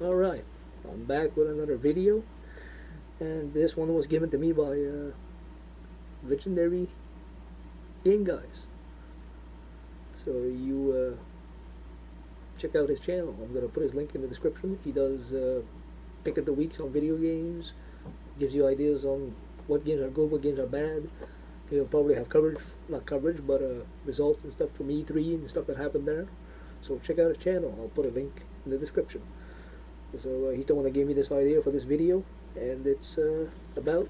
Alright, I'm back with another video, and this one was given to me by legendary game guys. So you check out his channel. I'm gonna put his link in the description. He does pick of the weeks on video games, gives you ideas on what games are good, what games are bad. He'll probably have coverage, not coverage, but results and stuff from E3 and stuff that happened there. So check out his channel. I'll put a link in the description. So he's the one that gave me this idea for this video, and it's about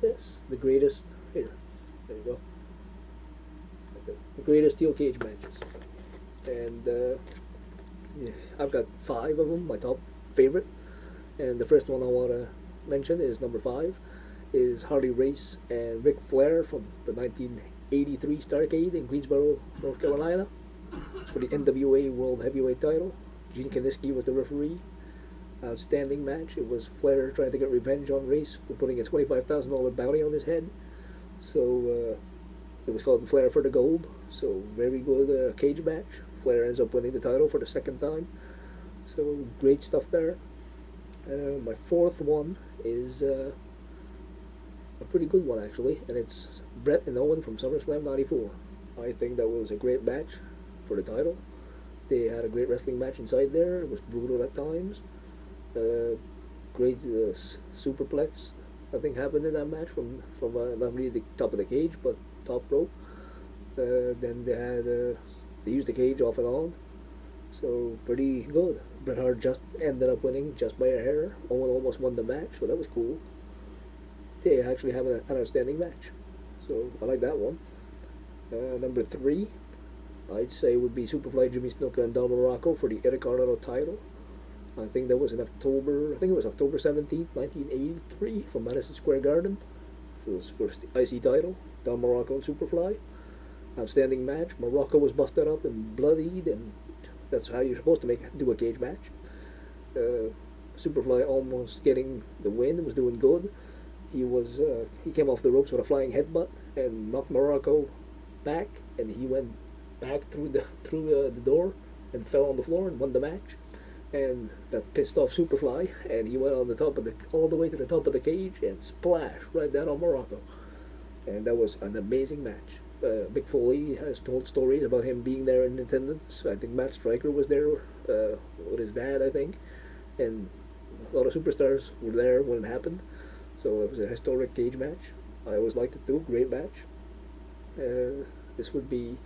this, the greatest, here, there you go, the greatest steel cage matches. And yeah, I've got 5 of them, my top favorite. And the first one I want to mention is number 5, is Harley Race and Ric Flair from the 1983 Starrcade in Greensboro, North Carolina, for the NWA World Heavyweight title. Gene Kiniski was the referee. Outstanding match. It was Flair trying to get revenge on Race for putting a $25,000 bounty on his head. So it was called Flair for the Gold. So very good cage match. Flair ends up winning the title for the second time. So great stuff there. My fourth one is a pretty good one actually, and it's Bret and Owen from SummerSlam '94. I think that was a great match for the title. They had a great wrestling match inside there. It was brutal at times. Great superplex, I think, happened in that match from not really the top of the cage, but top rope. Then they used the cage off and on. So pretty good. Bret Hart just ended up winning just by a hair. Owen almost won the match, so that was cool. They actually have an outstanding match. So I like that one. Number 3, I'd say would be Superfly, Jimmy Snuka, and Don Morocco for the Intercontinental title. I think that was in October. I think it was October 17th, 1983, from Madison Square Garden. So it was first the IC title. Don Morocco and Superfly. Outstanding match. Morocco was busted up and bloodied, and that's how you're supposed to do a cage match. Superfly almost getting the win. Was doing good. He came off the ropes with a flying headbutt and knocked Morocco back, and he went back through the door and fell on the floor and won the match. And that pissed off Superfly, and he went on the top of all the way to the top of the cage and splashed right down on Morocco. And that was an amazing match. Mick Foley has told stories about him being there in attendance. I think Matt Stryker was there with his dad, I think, and a lot of superstars were there when it happened. So it was a historic cage match. I always liked it too. Great match. This would be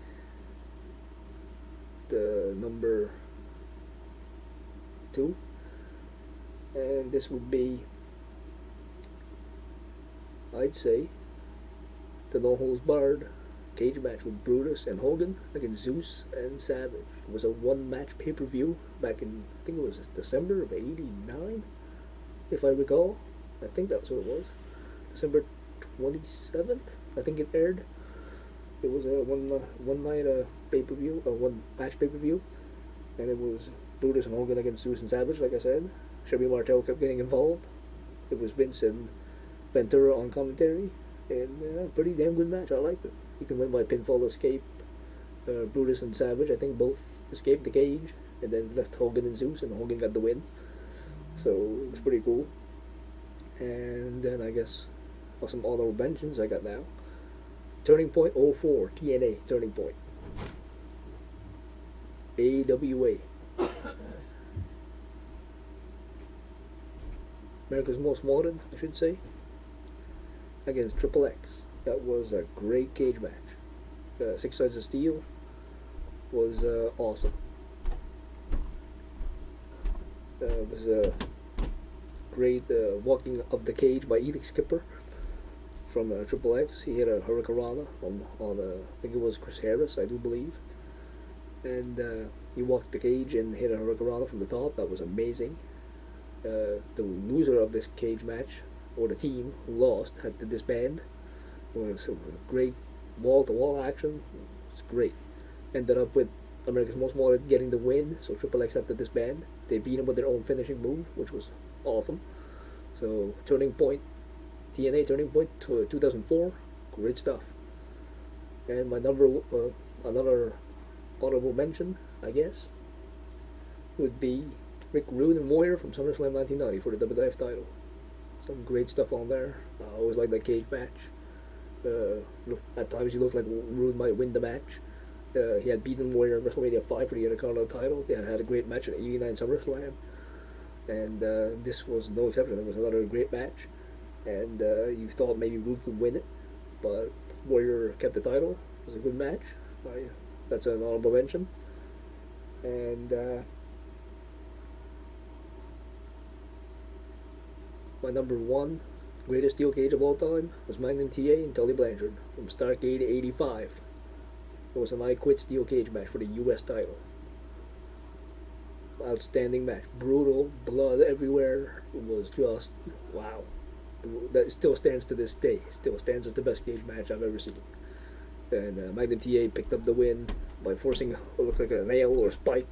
the number 2, and this would be, I'd say, the No Holds Barred cage match with Brutus and Holden against Zeus and Savage. It was a 1-match pay-per-view back in, I think it was December of '89, if I recall. I think that's what it was. December 27th, I think it aired. It was a one night pay-per-view, a 1-match pay-per-view, and it was Brutus and Hogan against Zeus and Savage, like I said. Shelby Martel kept getting involved. It was Vince and Ventura on commentary, and pretty damn good match. I liked it. You can win by pinfall escape. Brutus and Savage, I think, both escaped the cage, and then left Hogan and Zeus, and Hogan got the win. So it was pretty cool. And then I guess some honorable mentions I got now. Turning Point '04, TNA Turning Point. AWA. America's Most Wanted, I should say, against Triple X. That was a great cage match. 6 Sides of Steel was awesome. It was a great walking up the cage by Elix Skipper from Triple X. He hit a Hurricanrana on I think it was Chris Harris, I do believe. And he walked the cage and hit a Hurricanrana from the top. That was amazing. The loser of this cage match, or the team who lost, had to disband. It was a great wall-to-wall action. It's great. Ended up with America's Most Wanted getting the win, so Triple X had to disband. They beat him with their own finishing move, which was awesome. So Turning Point, TNA Turning Point 2004, great stuff. And my another honorable mention, I guess, would be Rick Rude and Moyer from SummerSlam 1990 for the WWF title. Some great stuff on there. I always liked that cage match. At times he looked like Rude might win the match. He had beaten Warrior in WrestleMania 5 for the Intercontinental title. They had a great match at '89 SummerSlam. And this was no exception. It was another great match. And you thought maybe Rude could win it, but Warrior kept the title. It was a good match. That's an honorable mention. And my number one greatest steel cage of all time was Magnum TA and Tully Blanchard from Starrcade '85. It was an I Quit steel cage match for the U.S. title. Outstanding match. Brutal, blood everywhere. It was just, wow. That still stands to this day. Still stands as the best cage match I've ever seen. And Magnum TA picked up the win by forcing what looked like a nail or a spike,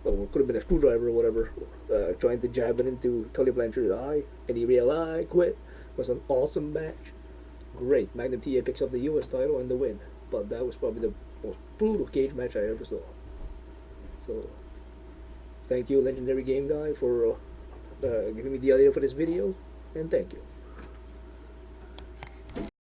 or it could have been a screwdriver or whatever, trying to jab it into Tully Blanchard's eye, and he realized I quit. It was an awesome match. Great. Magnum TA picks up the U.S. title and the win. But that was probably the most brutal cage match I ever saw. So, thank you, Legendary Game Guy, for giving me the idea for this video, and thank you.